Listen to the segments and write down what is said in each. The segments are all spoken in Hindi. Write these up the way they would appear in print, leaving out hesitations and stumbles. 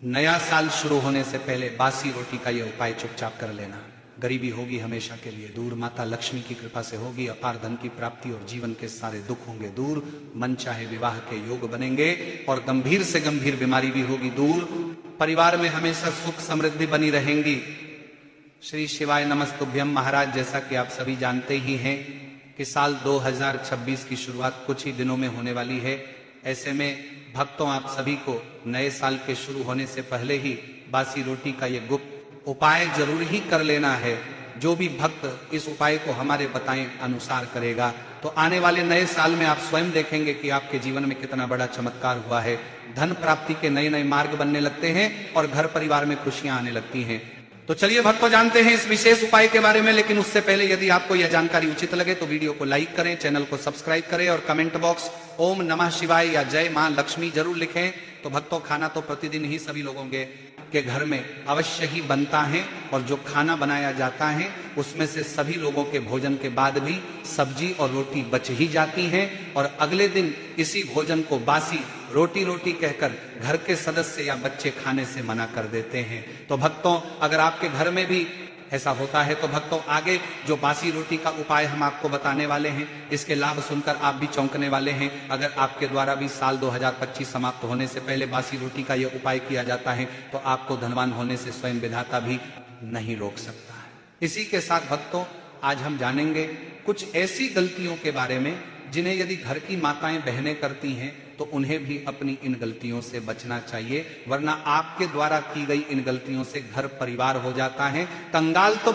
नया साल शुरू होने से पहले बासी रोटी का ये उपाय चुपचाप कर लेना। गरीबी होगी हमेशा के लिए दूर, माता लक्ष्मी की कृपा से होगी अपार धन की प्राप्ति और जीवन के सारे दुख होंगे दूर। मन चाहे विवाह के योग बनेंगे और गंभीर से गंभीर बीमारी भी होगी दूर। परिवार में हमेशा सुख समृद्धि बनी रहेंगी। श्री शिवाय नमस्तुभ्यम। महाराज, जैसा कि आप सभी जानते ही हैं कि साल 2026 की शुरुआत कुछ ही दिनों में होने वाली है। ऐसे में भक्तों, आप सभी को नए साल के शुरू होने से पहले ही बासी रोटी का ये गुप्त उपाय जरूर ही कर लेना है। जो भी भक्त इस उपाय को हमारे बताएं अनुसार करेगा तो आने वाले नए साल में आप स्वयं देखेंगे कि आपके जीवन में कितना बड़ा चमत्कार हुआ है। धन प्राप्ति के नए नए मार्ग बनने लगते हैं और घर परिवार में खुशियां आने लगती हैं। तो चलिए भक्तों, जानते हैं इस विशेष उपाय के बारे में। लेकिन उससे पहले यदि आपको यह जानकारी उचित लगे तो वीडियो को लाइक करें, चैनल को सब्सक्राइब करें और कमेंट बॉक्स ओम नमः शिवाय या जय मां लक्ष्मी जरूर लिखें। तो भक्तों, खाना तो प्रतिदिन ही सभी लोगों के घर में अवश्य ही बनता है और जो खाना बनाया जाता है उसमें से सभी लोगों के भोजन के बाद भी सब्जी और रोटी बच ही जाती है और अगले दिन इसी भोजन को बासी रोटी कहकर घर के सदस्य या बच्चे खाने से मना कर देते हैं। तो भक्तों, अगर आपके घर में भी ऐसा होता है तो भक्तों, आगे जो बासी रोटी का उपाय हम आपको बताने वाले हैं, इसके लाभ सुनकर आप भी चौंकने वाले हैं। अगर आपके द्वारा भी साल 2025 समाप्त होने से पहले बासी रोटी का यह उपाय किया जाता है तो आपको धनवान होने से स्वयं विधाता भी नहीं रोक सकता है। इसी के साथ भक्तों, आज हम जानेंगे कुछ ऐसी गलतियों के बारे में जिन्हें यदि घर की माताएं बहनें करती हैं तो उन्हें भी अपनी इन गलतियों से बचना चाहिए, वरना आपके द्वारा की गई इन गलतियों से घर परिवार हो जाता है कंगाल। तो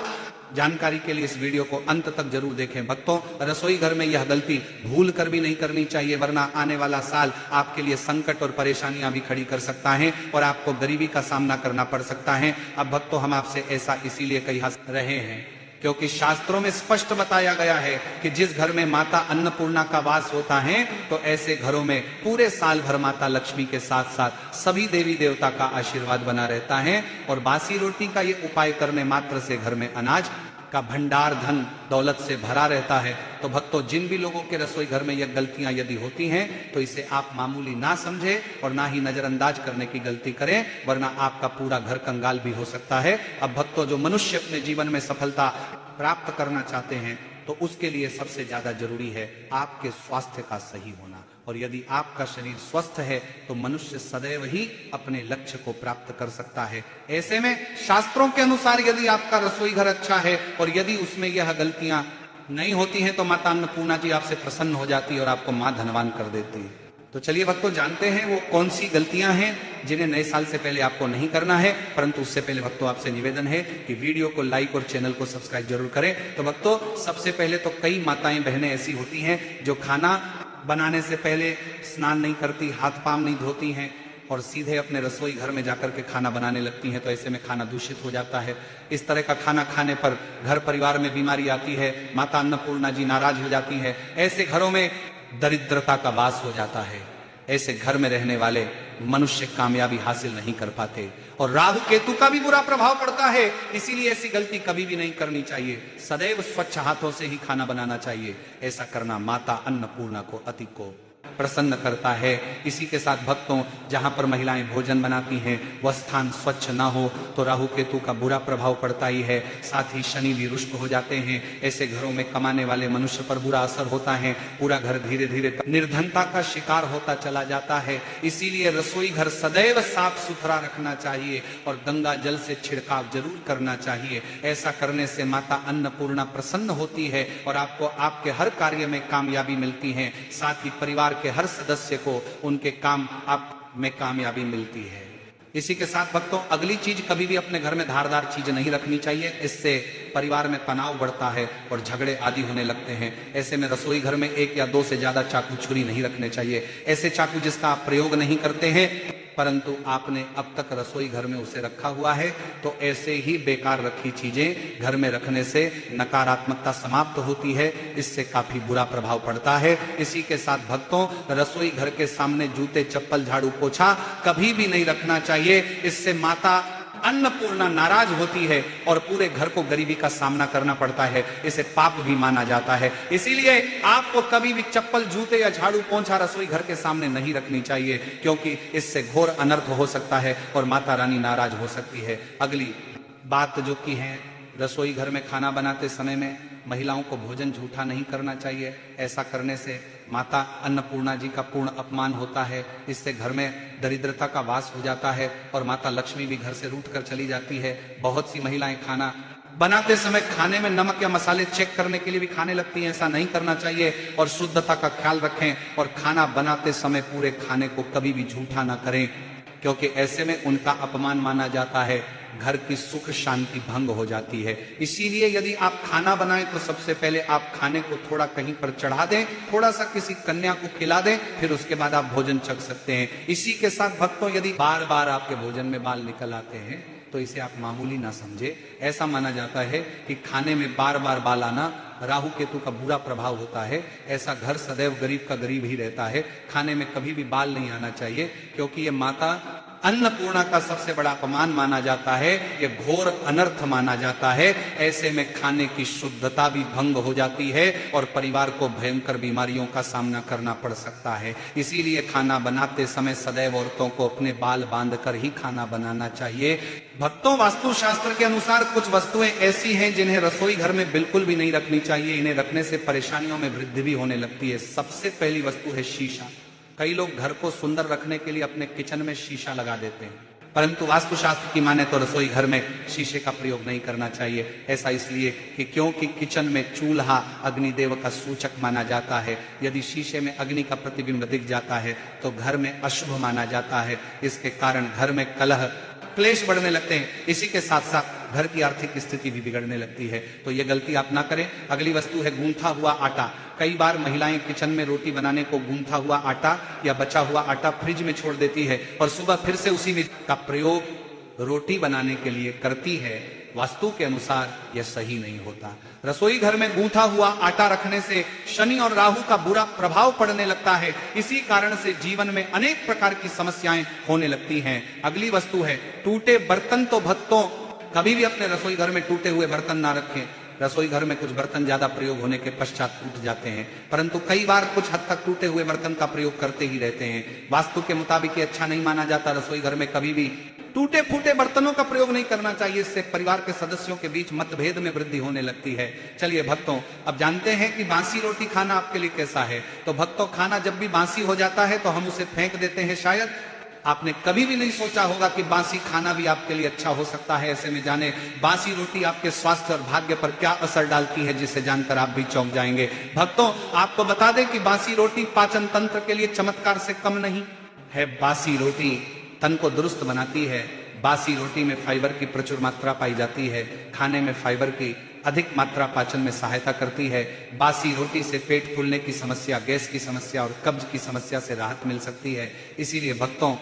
जानकारी के लिए इस वीडियो को अंत तक जरूर देखें। भक्तों, रसोई घर में यह गलती भूल कर भी नहीं करनी चाहिए, वरना आने वाला साल आपके लिए संकट और परेशानियां भी खड़ी कर सकता है और आपको गरीबी का सामना करना पड़ सकता है। अब भक्तों, हम आपसे ऐसा इसीलिए कह रहे हैं क्योंकि शास्त्रों में स्पष्ट बताया गया है कि जिस घर में माता अन्नपूर्णा का वास होता है तो ऐसे घरों में पूरे साल भर माता लक्ष्मी के साथ साथ सभी देवी देवता का आशीर्वाद बना रहता है। और बासी रोटी का ये उपाय करने मात्र से घर में अनाज का भंडार धन दौलत से भरा रहता है। तो भक्तों, जिन भी लोगों के रसोई घर में ये गलतियां यदि होती हैं तो इसे आप मामूली ना समझे और ना ही नजरअंदाज करने की गलती करें, वरना आपका पूरा घर कंगाल भी हो सकता है। अब भक्तों, जो मनुष्य अपने जीवन में सफलता प्राप्त करना चाहते हैं तो उसके लिए सबसे ज्यादा जरूरी है आपके स्वास्थ्य का सही होना। और यदि आपका शरीर स्वस्थ है तो मनुष्य सदैव ही अपने लक्ष्य को प्राप्त कर सकता है। ऐसे में शास्त्रों के अनुसार यदि आपका रसोई घर अच्छा है और यदि उसमें यह गलतियां नहीं होती हैं तो माता अन्नपूर्णा जी आपसे प्रसन्न हो जाती है और आपको मां धनवान कर देती है। तो चलिए भक्तों, जानते हैं वो कौन सी गलतियां हैं जिन्हें नए साल से पहले आपको नहीं करना है। परंतु उससे पहले भक्तों, आपसे निवेदन है कि वीडियो को लाइक और चैनल को सब्सक्राइब जरूर करें। तो भक्तों, सबसे पहले तो कई माताएं बहनें ऐसी होती हैं जो खाना बनाने से पहले स्नान नहीं करती, हाथ पांव नहीं धोती हैं और सीधे अपने रसोई घर में जाकर के खाना बनाने लगती हैं। तो ऐसे में खाना दूषित हो जाता है। इस तरह का खाना खाने पर घर परिवार में बीमारी आती है, माता अन्नपूर्णा जी नाराज हो जाती है। ऐसे घरों में दरिद्रता का वास हो जाता है। ऐसे घर में रहने वाले मनुष्य कामयाबी हासिल नहीं कर पाते और राहु केतु का भी बुरा प्रभाव पड़ता है। इसीलिए ऐसी गलती कभी भी नहीं करनी चाहिए। सदैव स्वच्छ हाथों से ही खाना बनाना चाहिए। ऐसा करना माता अन्नपूर्णा को अति को प्रसन्न करता है। इसी के साथ भक्तों, जहां पर महिलाएं भोजन बनाती हैं वह स्थान स्वच्छ ना हो तो राहु केतु का बुरा प्रभाव पड़ता ही है। साथ ही शनि भी रुष्ट हो जाते हैं। ऐसे घरों में कमाने वाले मनुष्य पर बुरा असर होता है। पूरा घर धीरे धीरे निर्धनता का शिकार होता चला जाता है। इसीलिए रसोई घर सदैव साफ सुथरा रखना चाहिए और गंगा जल से छिड़काव जरूर करना चाहिए। ऐसा करने से माता अन्नपूर्णा प्रसन्न होती है और आपको आपके हर कार्य में कामयाबी मिलती है। साथ ही परिवार के हर सदस्य को उनके काम आप में कामयाबी मिलती है। इसी के साथ भक्तों, अगली चीज, कभी भी अपने घर में धारदार चीज नहीं रखनी चाहिए। इससे परिवार में तनाव बढ़ता है और झगड़े आदि होने लगते हैं। ऐसे में रसोई घर में 1 या 2 से ज्यादा चाकू छुरी नहीं रखने चाहिए। ऐसे चाकू जिसका आप प्रयोग नहीं करते हैं परंतु आपने अब तक रसोई घर में उसे रखा हुआ है, तो ऐसे ही बेकार रखी चीजें घर में रखने से नकारात्मकता समाप्त होती है। इससे काफी बुरा प्रभाव पड़ता है। इसी के साथ भक्तों, रसोई घर के सामने जूते चप्पल झाड़ू पोछा कभी भी नहीं रखना चाहिए। इससे माता अन्नपूर्णा नाराज होती है और पूरे घर को गरीबी का सामना करना पड़ता है, इसे पाप भी माना जाता है। इसीलिए आपको कभी भी चप्पल, जूते या झाड़ू, पोंछा रसोई घर के सामने नहीं रखनी चाहिए, क्योंकि इससे घोर अनर्थ हो सकता है और माता रानी नाराज हो सकती है। अगली बात जो की है, रसोई घर में खाना बनाते समय में महिलाओं को भोजन झूठा नहीं करना चाहिए। ऐसा करने से माता अन्नपूर्णा जी का पूर्ण अपमान होता है। इससे घर में दरिद्रता का वास हो जाता है और माता लक्ष्मी भी घर से रूठ कर चली जाती है। बहुत सी महिलाएं खाना बनाते समय खाने में नमक या मसाले चेक करने के लिए भी खाने लगती हैं। ऐसा नहीं करना चाहिए और शुद्धता का ख्याल रखें और खाना बनाते समय पूरे खाने को कभी भी झूठा ना करें, क्योंकि ऐसे में उनका अपमान माना जाता है, घर की सुख शांति भंग हो जाती है। इसीलिए यदि आप खाना बनाएं तो सबसे पहले आप खाने को थोड़ा कहीं पर चढ़ा दें, थोड़ा सा किसी कन्या को खिला दें, फिर उसके बाद आप भोजन चख सकते हैं। इसी के साथ भक्तों, यदि बार बार आपके भोजन में बाल निकल आते हैं तो इसे आप मामूली ना समझे। ऐसा माना जाता है कि खाने में बार बार बाल आना राहु केतु का बुरा प्रभाव होता है। ऐसा घर सदैव गरीब का गरीब ही रहता है। खाने में कभी भी बाल नहीं आना चाहिए, क्योंकि ये माता अन्नपूर्णा का सबसे बड़ा अपमान माना जाता है, ये घोर अनर्थ माना जाता है। ऐसे में खाने की शुद्धता भी भंग हो जाती है और परिवार को भयंकर बीमारियों का सामना करना पड़ सकता है। इसीलिए खाना बनाते समय सदैव औरतों को अपने बाल बांधकर ही खाना बनाना चाहिए। भक्तों, वास्तुशास्त्र के अनुसार कुछ वस्तुएं ऐसी हैं जिन्हें रसोई घर में बिल्कुल भी नहीं रखनी चाहिए। इन्हें रखने से परेशानियों में वृद्धि भी होने लगती है। सबसे पहली वस्तु है शीशा। कई लोग घर को सुंदर रखने के लिए अपने किचन में शीशा लगा देते हैं, परंतु वास्तुशास्त्र की माने तो रसोई घर में शीशे का प्रयोग नहीं करना चाहिए। ऐसा इसलिए कि क्योंकि किचन में चूल्हा अग्निदेव का सूचक माना जाता है। यदि शीशे में अग्नि का प्रतिबिंब दिख जाता है तो घर में अशुभ माना जाता है। इसके कारण घर में कलह, क्लेश बढ़ने लगते हैं। इसी के साथ साथ घर की आर्थिक स्थिति भी बिगड़ने लगती है। तो ये गलती आप ना करें। अगली वस्तु है गूंथा हुआ आटा। कई बार महिलाएं किचन में रोटी बनाने को गूंथा हुआ आटा या बचा हुआ आटा फ्रिज में छोड़ देती है और सुबह फिर से उसी में का प्रयोग रोटी बनाने के लिए करती है। वास्तु के अनुसार यह सही नहीं होता। रसोई घर में गूंथा हुआ आटा रखने से शनि और राहु का बुरा प्रभाव पड़ने लगता है। इसी कारण से जीवन में अनेक प्रकार की समस्याएं होने लगती हैं। अगली वस्तु है टूटे बर्तन। तो भक्तों, कभी भी अपने रसोई घर में टूटे हुए बर्तन ना रखें। रसोई घर में कुछ बर्तन ज्यादा प्रयोग होने के पश्चात टूट जाते हैं, परंतु कई बार कुछ हद तक टूटे हुए बर्तन का प्रयोग करते ही रहते हैं। वास्तु के मुताबिक ये अच्छा नहीं माना जाता। रसोई घर में कभी भी टूटे फूटे बर्तनों का प्रयोग नहीं करना चाहिए। इससे परिवार के सदस्यों के बीच मतभेद में वृद्धि होने लगती है। चलिए भक्तों, अब जानते हैं कि बासी रोटी खाना आपके लिए कैसा है। तो भक्तों, खाना जब भी बासी हो जाता है तो हम उसे फेंक देते हैं। शायद आपने कभी भी नहीं सोचा होगा कि बासी खाना भी आपके लिए अच्छा हो सकता है। ऐसे में जाने बासी रोटी आपके स्वास्थ्य और भाग्य पर क्या असर डालती है, जिसे जानकर आप भी चौंक जाएंगे। भक्तों, आपको बता दें कि बासी रोटी पाचन तंत्र के लिए चमत्कार से कम नहीं है। बासी रोटी तन को दुरुस्त बनाती है। बासी रोटी में फाइबर की प्रचुर मात्रा पाई जाती है। खाने में फाइबर की अधिक मात्रा पाचन में सहायता करती है। बासी रोटी से पेट फूलने की समस्या, गैस की समस्या और कब्ज की समस्या से राहत मिल सकती है। इसीलिए भक्तों,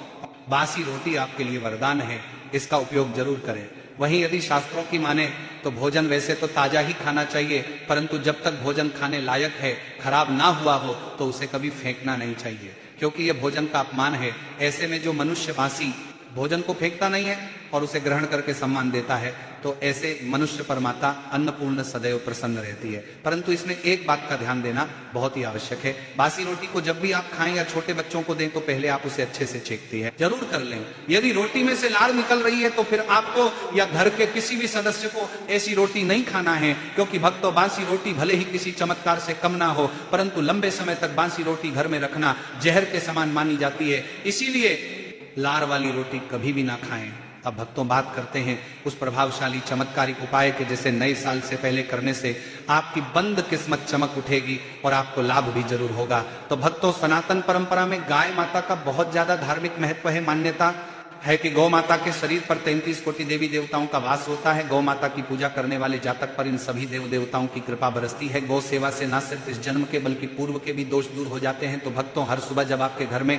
बासी रोटी आपके लिए वरदान है, इसका उपयोग जरूर करें। वहीं यदि शास्त्रों की माने तो भोजन वैसे तो ताजा ही खाना चाहिए, परंतु जब तक भोजन खाने लायक है, खराब ना हुआ हो, तो उसे कभी फेंकना नहीं चाहिए, क्योंकि यह भोजन का अपमान है। ऐसे में जो मनुष्य बासी भोजन को फेंकता नहीं है और उसे ग्रहण करके सम्मान देता है, तो ऐसे मनुष्य पर माता अन्नपूर्ण सदैव प्रसन्न रहती है। परंतु इसमें एक बात का ध्यान देना बहुत ही आवश्यक है। बासी रोटी को जब भी आप खाएं या छोटे बच्चों को दें तो पहले आप उसे अच्छे से छेकती है जरूर कर लें। यदि रोटी में से लार निकल रही है तो फिर आपको या घर के किसी भी सदस्य को ऐसी रोटी नहीं खाना है, क्योंकि भक्तों, बासी रोटी भले ही किसी चमत्कार से कम ना हो, परंतु लंबे समय तक बासी रोटी घर में रखना जहर के समान मानी जाती है। इसीलिए लार वाली रोटी कभी भी ना खाएं। अब भक्तों, बात करते हैं उस प्रभावशाली चमत्कारिक उपाय के, जैसे नए साल से पहले करने से आपकी बंद किस्मत चमक उठेगी और आपको लाभ भी जरूर होगा। तो भक्तों, सनातन परंपरा में गाय माता का बहुत ज्यादा धार्मिक महत्व है। मान्यता है कि गौ माता के शरीर पर 33 कोटि देवी देवताओं का वास होता है। गौ माता की पूजा करने वाले जातक पर इन सभी देव देवताओं की कृपा बरसती है। गौ सेवा से न सिर्फ इस जन्म के बल्कि पूर्व के भी दोष दूर हो जाते हैं। तो भक्तों, हर सुबह जब आपके घर में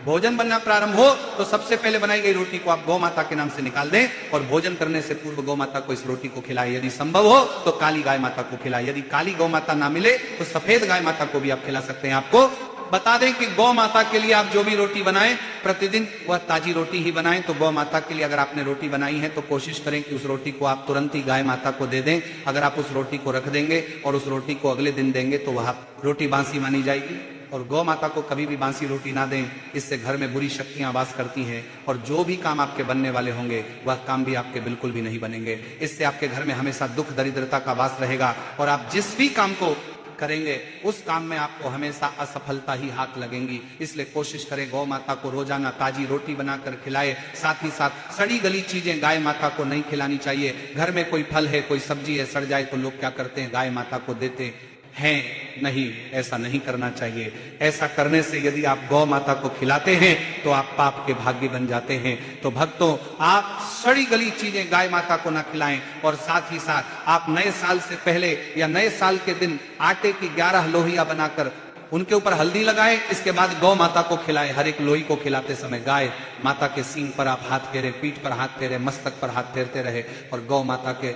भोजन बनना प्रारंभ हो तो सबसे पहले बनाई गई रोटी को आप गौ माता के नाम से निकाल दें और भोजन करने से पूर्व गौ माता को इस रोटी को खिलाएं। यदि संभव हो तो काली गाय माता को खिलाएं। यदि काली गौ माता ना मिले तो सफेद गाय माता को भी आप खिला सकते हैं। आपको बता दें कि गौ माता के लिए आप जो भी रोटी बनाएं प्रतिदिन वह ताजी रोटी ही बनाएं। तो गौ माता के लिए अगर आपने रोटी बनाई है तो कोशिश करें कि उस रोटी को आप तुरंत ही गाय माता को दे दें। अगर आप उस रोटी को रख देंगे और उस रोटी को अगले दिन देंगे तो वह रोटी बासी मानी जाएगी। और गौ माता को कभी भी बासी रोटी ना दें, इससे घर में बुरी शक्तियां वास करती हैं और जो भी काम आपके बनने वाले होंगे वह काम भी आपके बिल्कुल भी नहीं बनेंगे। इससे आपके घर में हमेशा दुख दरिद्रता का वास रहेगा और आप जिस भी काम को करेंगे उस काम में आपको हमेशा असफलता ही हाथ लगेंगी। इसलिए कोशिश करें गौ माता को रोजाना ताजी रोटी बनाकर खिलाए। साथ ही साथ सड़ी गली चीजें गाय माता को नहीं खिलानी चाहिए। घर में कोई फल है, कोई सब्जी है, सड़ जाए तो लोग क्या करते हैं, गाय माता को देते हैं। नहीं, ऐसा नहीं करना चाहिए। ऐसा करने से यदि आप गौ माता को खिलाते हैं तो आप पाप के भागी बन जाते हैं। तो भक्तों, आप सड़ी गली चीजें गाय माता को ना खिलाएं और साथ ही साथ आप नए साल से पहले या नए साल के दिन आटे की 11 लोहिया बनाकर उनके ऊपर हल्दी लगाए, इसके बाद गौ माता को खिलाए। हर एक लोई को खिलाते समय गाय माता के सींग पर आप हाथ फेरे, पीठ पर हाथ फेरे, मस्तक पर हाथ फेरते रहे और गौ माता के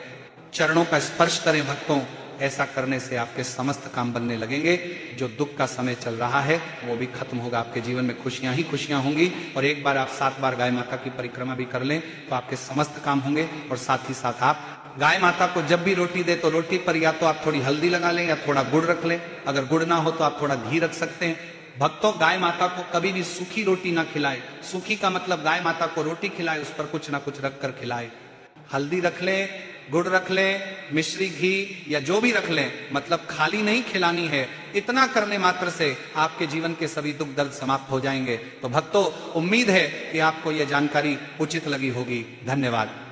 चरणों का स्पर्श करें। भक्तों, ऐसा करने से आपके समस्त काम बनने लगेंगे। जो दुख का समय चल रहा है वो भी खत्म होगा। आपके जीवन में खुशियां ही खुशियां होंगी। और एक बार आप 7 बार गाय माता की परिक्रमा भी कर लें तो आपके समस्त काम होंगे। और साथ ही साथ आप गाय माता को जब भी रोटी दे तो रोटी पर या तो आप थोड़ी हल्दी लगा लें या थोड़ा गुड़ रख लें। अगर गुड़ ना हो तो आप थोड़ा घी रख सकते हैं। भक्तों, गाय माता को कभी भी सूखी रोटी ना खिलाए। सूखी का मतलब गाय माता को रोटी खिलाए, उस पर कुछ ना कुछ रख कर खिलाए। हल्दी रख लें, गुड़ रख लें, मिश्री, घी या जो भी रख लें, मतलब खाली नहीं खिलानी है। इतना करने मात्र से आपके जीवन के सभी दुख दर्द समाप्त हो जाएंगे। तो भक्तों, उम्मीद है कि आपको यह जानकारी उचित लगी होगी। धन्यवाद।